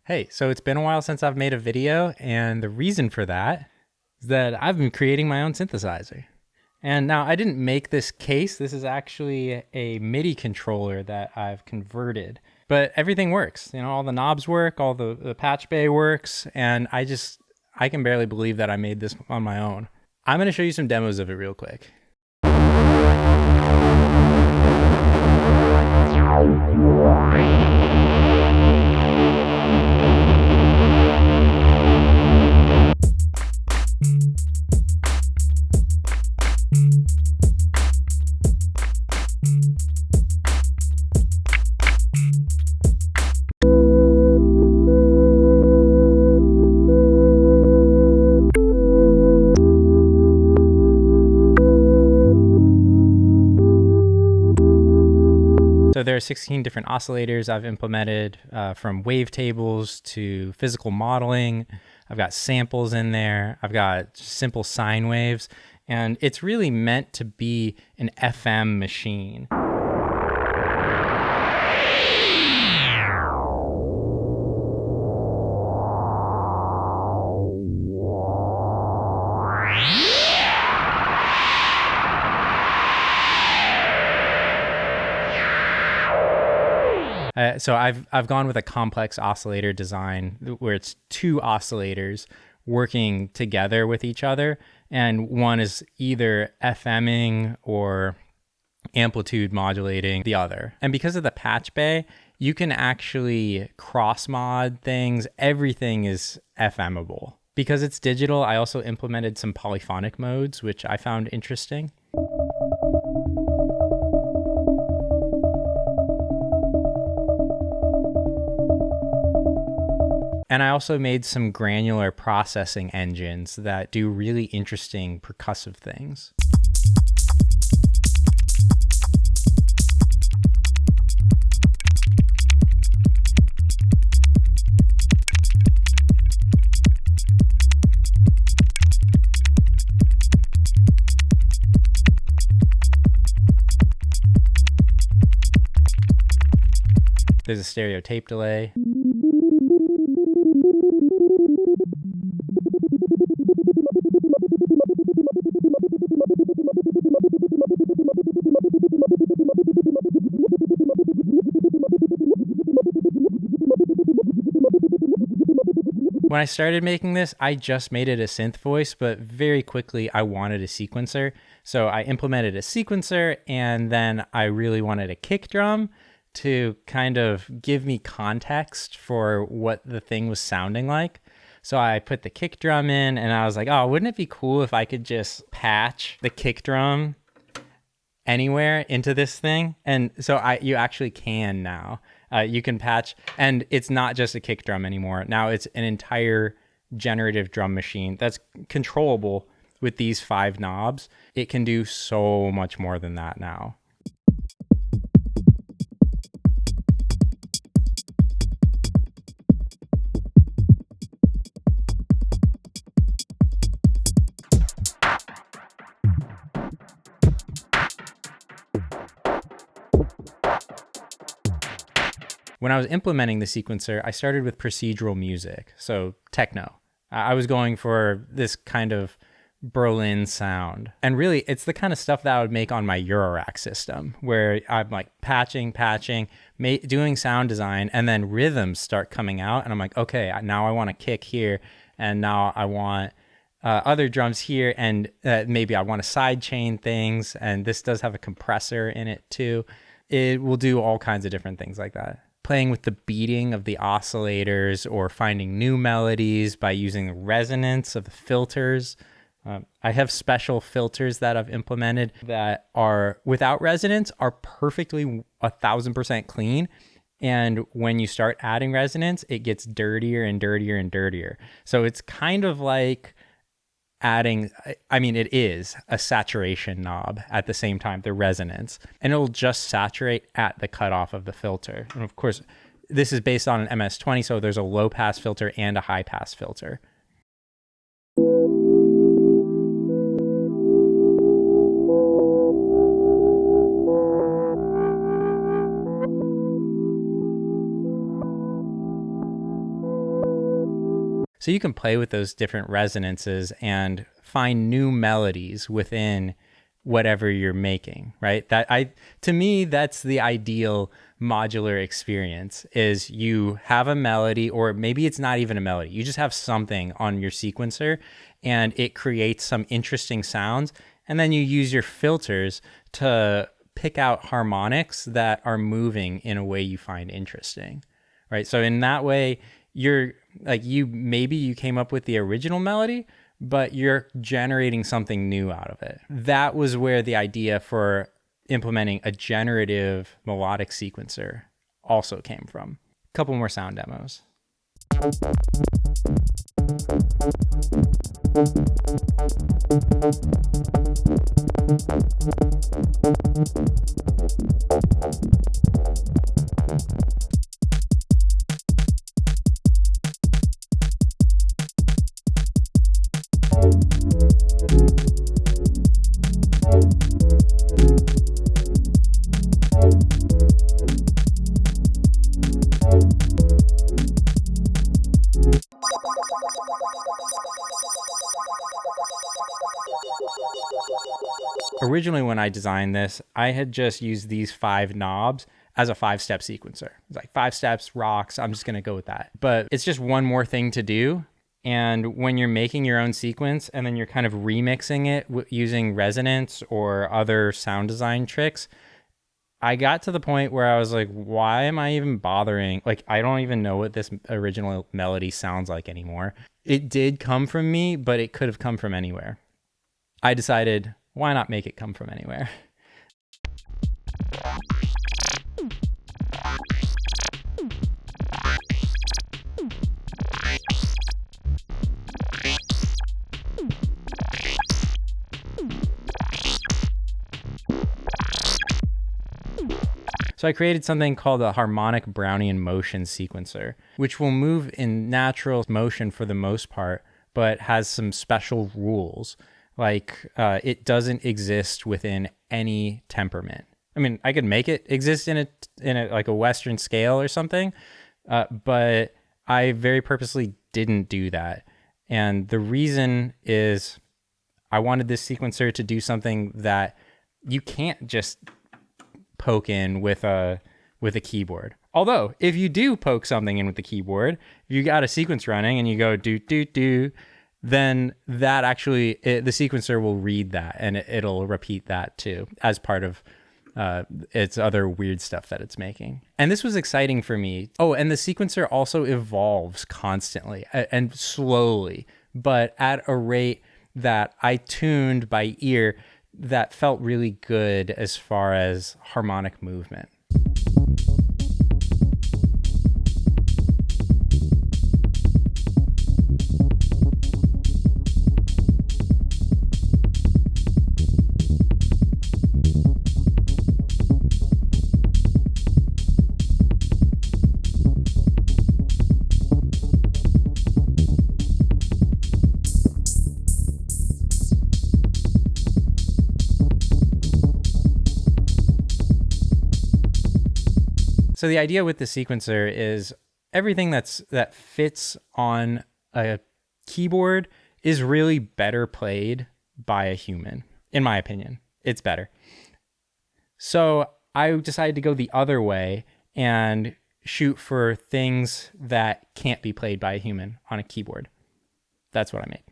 Hey, so it's been a while since I've made a video, and the reason for that is that I've been creating my own synthesizer. And now I didn't make this case. This is actually a MIDI controller that I've converted. But everything works. You know, all the knobs work, all the patch bay works, and I can barely believe that I made this on my own. I'm going to show you some demos of it real quick. So there are 16 different oscillators I've implemented, from wavetables to physical modeling. I've got samples in there. I've got simple sine waves, and it's really meant to be an FM machine. So I've gone with a complex oscillator design where it's two oscillators working together with each other, and one is either FMing or amplitude modulating the other. And because of the patch bay, you can actually cross mod things. Everything is FMable. Because it's digital, I also implemented some polyphonic modes, which I found interesting. And I also made some granular processing engines that do really interesting percussive things. There's a stereo tape delay. When I started making this, I just made it a synth voice, but very quickly I wanted a sequencer. So I implemented a sequencer, and then I really wanted a kick drum to kind of give me context for what the thing was sounding like. So I put the kick drum in, and I was like, oh, wouldn't it be cool if I could just patch the kick drum anywhere into this thing? And so you actually can now. You can patch, and it's not just a kick drum anymore. Now it's an entire generative drum machine that's controllable with these 5 knobs. It can do so much more than that now. When I was implementing the sequencer, I started with procedural music, so techno. I was going for this kind of Berlin sound. And really, it's the kind of stuff that I would make on my Eurorack system, where I'm like patching, doing sound design, and then rhythms start coming out, and I'm like, okay, now I want a kick here, and now I want other drums here, and maybe I want to sidechain things, and this does have a compressor in it too. It will do all kinds of different things like that. Playing with the beating of the oscillators, or finding new melodies by using the resonance of the filters. I have special filters that I've implemented that are without resonance, are perfectly 1000% clean. And when you start adding resonance, it gets dirtier and dirtier and dirtier. So it's kind of like adding, it is a saturation knob at the same time, the resonance, and it'll just saturate at the cutoff of the filter. And of course, this is based on an MS-20, so there's a low pass filter and a high pass filter. So you can play with those different resonances and find new melodies within whatever you're making, right? To me, that's the ideal modular experience, is you have a melody, or maybe it's not even a melody. You just have something on your sequencer and it creates some interesting sounds. And then you use your filters to pick out harmonics that are moving in a way you find interesting, right? So in that way, maybe you came up with the original melody, but you're generating something new out of it. That was where the idea for implementing a generative melodic sequencer also came from. A couple more sound demos. Originally, when I designed this, I had just used these 5 knobs as a 5-step sequencer. It's like 5 steps, rocks, I'm just going to go with that. But it's just one more thing to do. And when you're making your own sequence and then you're kind of remixing it using resonance or other sound design tricks, I got to the point where I was like, why am I even bothering? Like, I don't even know what this original melody sounds like anymore. It did come from me, but it could have come from anywhere. I decided, why not make it come from anywhere? So I created something called a Harmonic Brownian motion sequencer, which will move in natural motion for the most part, but has some special rules. Like it doesn't exist within any temperament. I mean, I could make it exist in a like a Western scale or something, but I very purposely didn't do that. And the reason is I wanted this sequencer to do something that you can't just poke in with a keyboard. Although, if you do poke something in with the keyboard, if you got a sequence running and you go do do do, then that actually the sequencer will read that and it'll repeat that too as part of its other weird stuff that it's making. And this was exciting for me. Oh, and the sequencer also evolves constantly and slowly, but at a rate that I tuned by ear that felt really good as far as harmonic movement. So the idea with the sequencer is everything that fits on a keyboard is really better played by a human. In my opinion, it's better. So I decided to go the other way and shoot for things that can't be played by a human on a keyboard. That's what I made.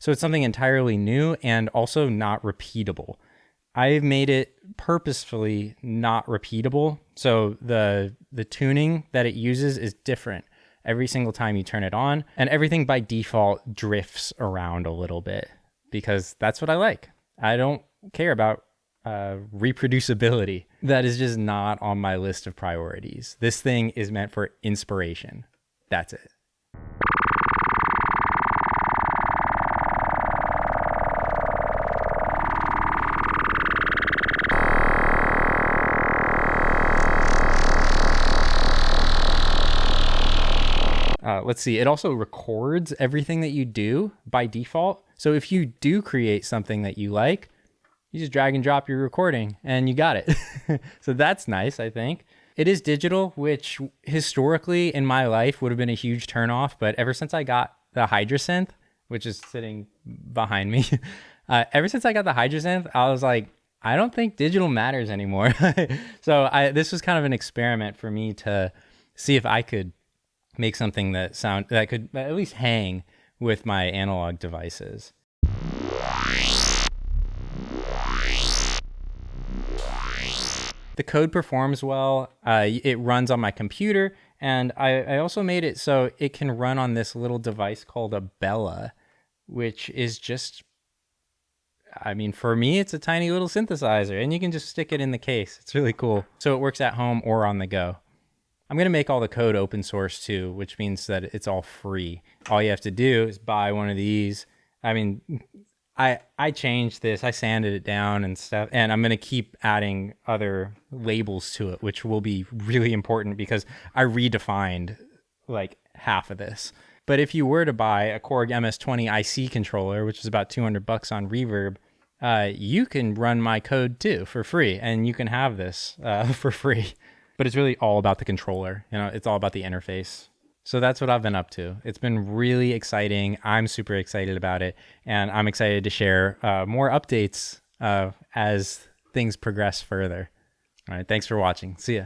So it's something entirely new and also not repeatable. I've made it purposefully not repeatable. So the tuning that it uses is different every single time you turn it on, and everything by default drifts around a little bit because that's what I like. I don't care about reproducibility. That is just not on my list of priorities. This thing is meant for inspiration. That's it. Let's see, it also records everything that you do by default. So if you do create something that you like, You just drag and drop your recording and you got it. So that's nice, I think. It is digital, which historically in my life would have been a huge turnoff. But ever since I got the Hydrosynth, which is sitting behind me, ever since I got the Hydrosynth, I was like, I don't think digital matters anymore. So this was kind of an experiment for me to see if I could make something that could at least hang with my analog devices. The code performs well. It runs on my computer, and I also made it so it can run on this little device called a Bela, which is just, I mean, for me, it's a tiny little synthesizer, and you can just stick it in the case. It's really cool. So it works at home or on the go. I'm going to make all the code open source too, which means that it's all free. All you have to do is buy one of these. I mean, I changed this, I sanded it down and stuff, and I'm going to keep adding other labels to it, which will be really important because I redefined like half of this. But if you were to buy a Korg MS-20 IC controller, which is about $200 on Reverb, you can run my code too for free, and you can have this for free. But it's really all about the controller. You know, it's all about the interface. So that's what I've been up to. It's been really exciting. I'm super excited about it, and I'm excited to share more updates as things progress further. All right, thanks for watching. See ya.